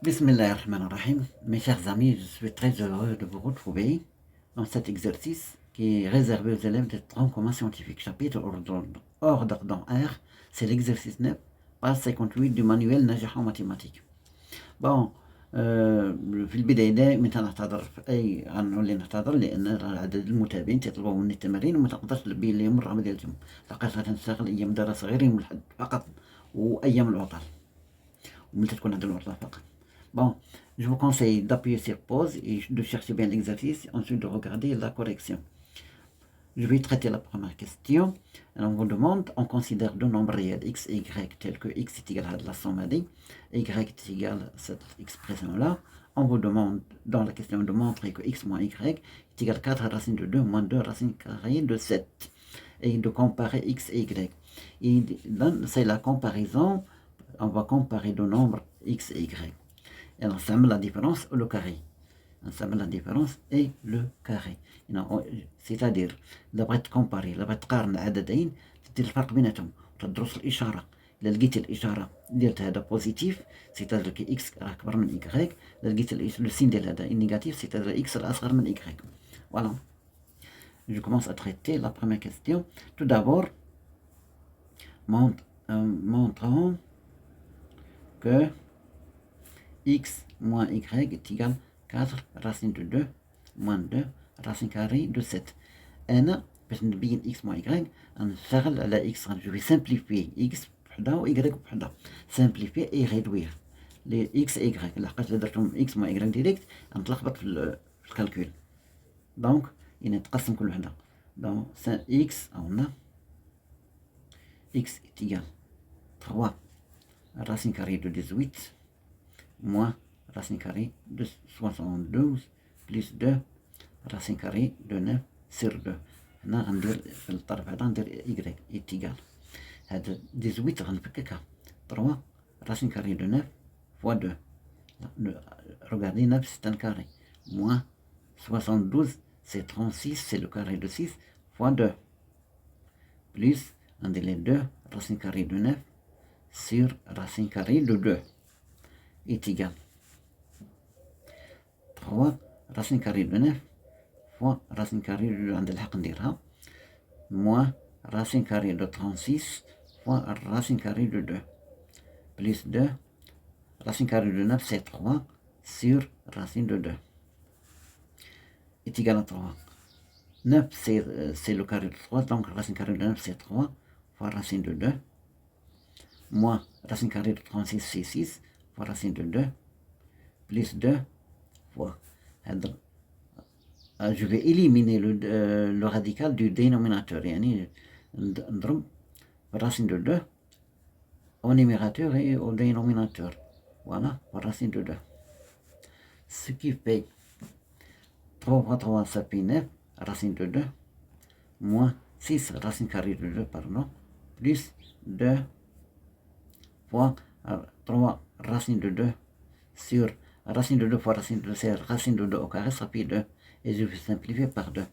Bismillahirrahmanirrahim. Mes chers amis, je suis très heureux de vous retrouver dans cet exercice qui est réservé aux élèves de tronc commun scientifique. Chapitre ordre dans R, c'est l'exercice 9, page 58 du manuel نجاح en mathématiques. Bon, في البداية دائما نعتذر في أي غنولي نعتذر لأن عدد المتابعين تطلبوا مني التمارين وما تقدرش نلبي لهم الرغبة ديالهم، لقيت غتنشتغل أيام دراسة غير يوم الأحد فقط وأيام العطل ومتى تكون عندنا العطلة فقط. Bon, je vous conseille d'appuyer sur pause et de chercher bien l'exercice, ensuite de regarder la correction. Je vais traiter la première question. Alors on vous demande, on considère deux nombres réels x et y tels que x est égal à la somme à d, et y est égal à cette expression-là. On vous demande dans la question de montrer que x moins y est égal à 4 racine de 2 moins 2 racine carrée de 7 et de comparer x et y. Et c'est la comparaison, on va comparer deux nombres x et y. Et on s'appelle la différence ou le carré. On s'appelle la différence et le carré. C'est-à-dire إذا بغيت تكومباري، إذا بغيت تقارن عددين تدير الفرق بيناتهم وتدرس الإشارة. إذا لقيت الإشارة ديال هذا بوزيتيف سيتادير كي إكس راه أكبر من إكغيك، إذا لقيت لو سين ديال هذا نيجاتيف سيتادير إكس راه أصغر من إكغيك. Voilà. Je commence à traiter la première question. Tout d'abord, montrons que x moins y est égal à 4 racine de 2 moins 2 racine carrée de 7. أنا باش نبين x moins y نشتغل على x. Je vais simplifier x بحدا و y بحدا. Simplifier et réduire les x et y. لحقاش إلا درتهم x moins y direct غنتلخبط في الكالكول. دونك نتقسم كل وحدة. دونك x on a x est égal 3 racine carrée de 18 moins racine carrée de 72 plus 2 racine carrée de 9 sur 2. هنا غندير في الطرف هذا ندير y est égal هذا 18 غنفككها 3 racine carrée de 9 fois 2. Regardez 9 c'est un carré. Moins 72 c'est 36, c'est le carré de 6 fois 2. Plus on dit les 2 racine carrée de 9 sur racine carrée de 2 est égal 3 racine carrée de 9 fois racine carrée de 2 عند الحق نديرها moins racine carrée de 36 fois racine carrée de 2 plus 2 racine carrée de 9 c'est 3 sur racine de 2 est égal à 3. 9 c'est le carré de 3, donc racine carrée de 9 c'est 3 fois racine de 2 moins racine carrée de 36 c'est 6 fois racine de 2 plus 2 fois. Je vais éliminer le radical du dénominateur. يعني نضرب racine de 2 au numérateur et au dénominateur. Voilà, racine de 2. Ce qui fait 3 fois 3 ça fait 9 racine de 2 moins 6 racine carrée de 2 pardon plus 2 fois 3 racine de 2 sur racine de 2 fois racine de 2 c'est racine de 2 au carré, ça fait 2 et je vais simplifier par 2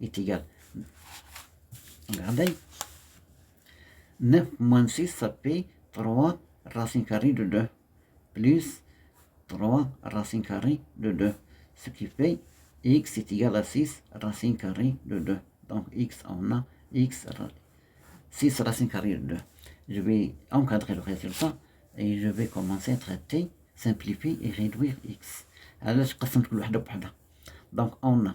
est égal. Regardez 9 moins 6 ça fait 3 racine carrée de 2 plus 3 racine carrée de 2, ce qui fait x est égal à 6 racine carrée de 2. Donc x on a x 6 racine carrée de 2. Je vais encadrer le résultat et je vais commencer à traiter, simplifier et réduire x. علاش قسمت كل وحده بوحدها. Donc on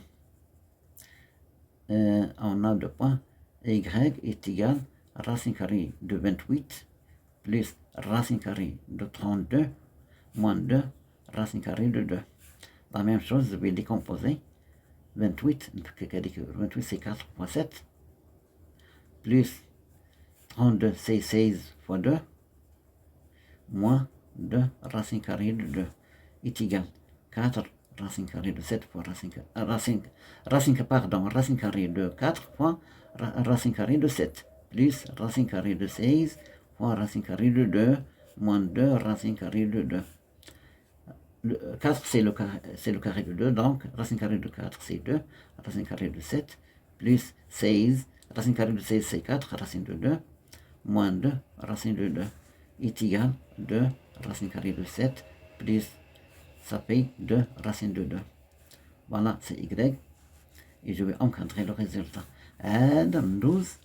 a deux points. Y est égal à racine carrée de 28 plus racine carrée de 32 moins 2 racine carrée de 2. La même chose, je vais décomposer 28, 28 c'est 4 fois 7 plus 32 c'est 16 fois 2 moins 2 racine carrée de 2 est égal 4 racine carrée de 7 fois racine carrée de 4 fois racine carrée de 7 plus racine carrée de 16 fois racine carrée de 2 moins 2 racine carrée de 2. 4 c'est le carré de 2, donc racine carrée de 4 c'est 2, racine carrée de 7 plus 16, racine carrée de 16 c'est 4, racine de 2 moins 2 racine de 2 est égal 2 racine carrée de 7 plus ça fait 2 racine de 2. Voilà, c'est y. Et je vais encadrer le résultat. 12,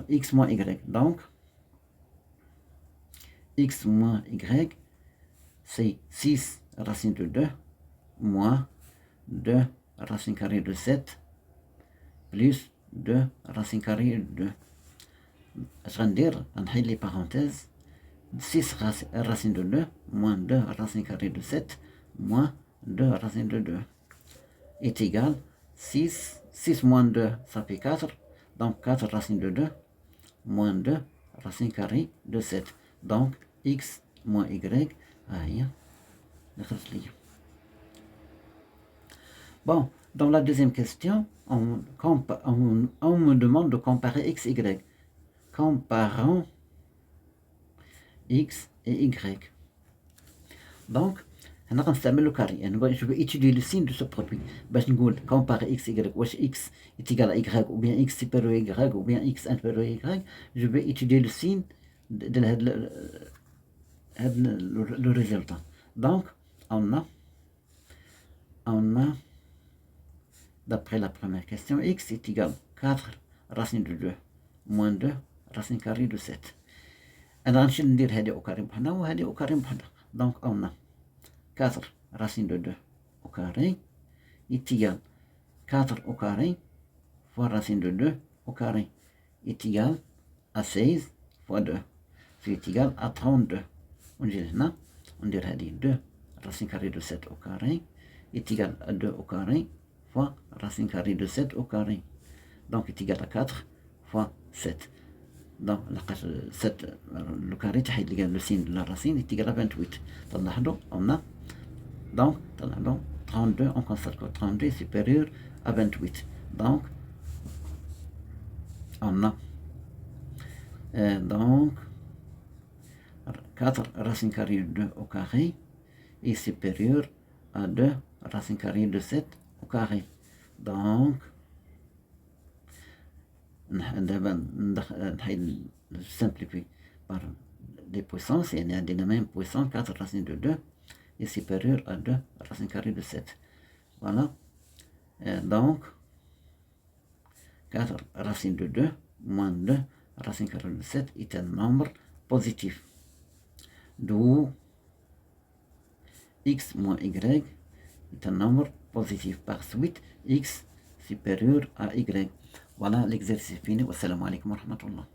x moins y. Donc, x moins y, c'est 6 racine de 2 moins 2 racine carrée de 7 plus 2 racine carrée de 2. Je vais dire, on a les parenthèses, 6 racine de 2 moins 2 racine carrée de 7 moins 2 racine de 2 est égal 6 moins 2, ça fait 4. Donc 4 racine de 2 moins 2 racine carrée de 7. Donc x moins y. Bon, dans la deuxième question, on me demande de comparer x, y. Comparons x et y. Donc, le carré. Je vais étudier le signe de ce produit. Je vais comparer x, y. X est égal à y, ou bien x supérieur à y, ou bien x inférieur à y. Je vais étudier le signe de le résultat. Donc, on a, d'après la première question, x est égal à 4 racine de 2 moins 2 racine carrée de 7. أنا غنمشي ندير هذه au carré بحالها وهذه au carré بحالها. Donc on a 4 racine de 2 au carré est égal 4 au carré fois racine de 2 au carré est égal à 16 fois 2. C'est égal à 32. On dirait هذه 2 racine carrée de 7 au carré est égal à 2 au carré fois racine carrée de 7 au carré. Donc est égal à 4 fois 7. Donc, le carré, le signe de la racine est égal à 28. On a donc 32, on constate que 32 est supérieur à 28. Donc, on a donc 4 racine carrée de 2 au carré est supérieur à 2 racine carrée de 7 au carré. Donc, je simplifie par des puissances, il y a la même puissance, 4 racine de 2 est supérieur à 2 racine carrée de 7. Voilà. Donc, 4 racine de 2 moins 2 racine carrée de 7 est un nombre positif. D'où x moins y est un nombre positif. Par suite, x supérieur à y. Voilà l'exercice fini. Wassalamu alaikum wa rahmatullah.